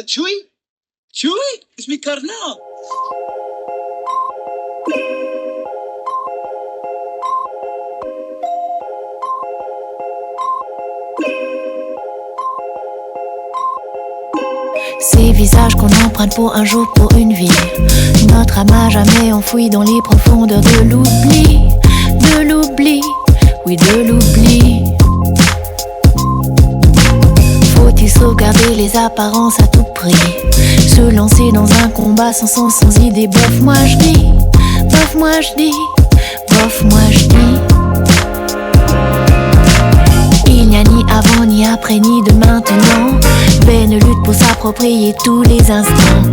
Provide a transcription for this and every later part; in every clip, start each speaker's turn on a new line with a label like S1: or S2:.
S1: Chewie? Chewie? Is mijn kardinaal.
S2: Ces visages qu'on emprunte pour un jour, pour une vie. Notre âme à jamais enfouie dans les profondeurs de l'oubli. De l'oubli, oui de l'oubli. Faut-il sauvegarder les apparences à tout prix? Se lancer dans un combat sans sens, sans idée. Bof, moi je dis, bof, moi je dis, bof, moi je dis. Il n'y a ni avant, ni après, ni de maintenant. Vaine lutte pour s'approprier tous les instants.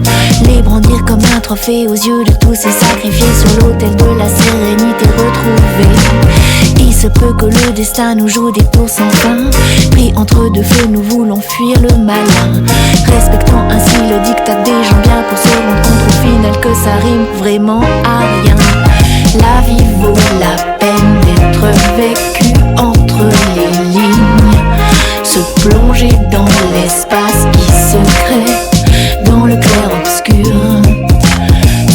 S2: Les brandir comme un trophée aux yeux de tous et sacrifiés sur l'autel de la sérénité retrouvée. Il se peut que le destin nous joue des tours sans fin. Pris entre deux feux, nous voulons fuir le malin. Respectons ainsi le diktat des gens bien pour se rendre compte au final que ça rime vraiment à rien. La vie vaut la peine d'être vécue entre les lignes. Se plonger dans l'espace qui se crée dans le clair-obscur.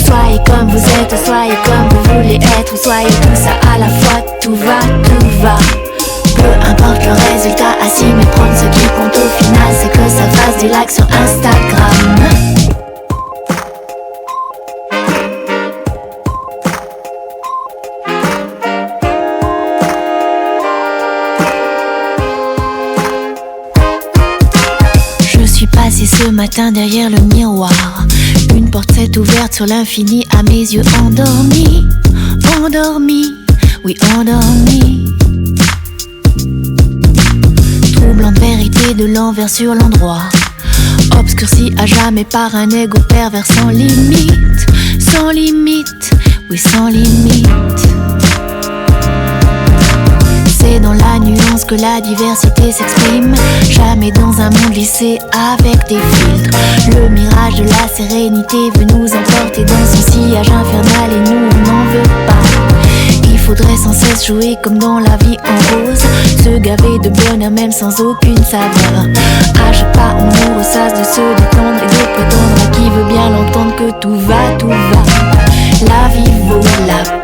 S2: Soyez comme vous êtes, soyez comme vous voulez être. Soyez tout ça à la fois, tout va, tout va. Peu importe le résultat, assis mais prendre ce qui compte au final, c'est que ça fasse des likes sur Instagram. Passé ce matin derrière le miroir. Une porte s'est ouverte sur l'infini à mes yeux endormis. Endormis, oui endormis. Troublante vérité de l'envers sur l'endroit. Obscurci à jamais par un ego pervers sans limite. Sans limite, oui sans limite. C'est dans la nuance que la diversité s'exprime. Jamais dans un monde lissé avec des filtres. Le mirage de la sérénité veut nous emporter dans son sillage infernal et nous on n'en veut pas. Il faudrait sans cesse jouer comme dans la vie en rose. Se gaver de bonheur même sans aucune saveur. À chaque pas on nous ressasse de se détendre et de prétendre à qui veut bien l'entendre que tout va, tout va. La vie vaut la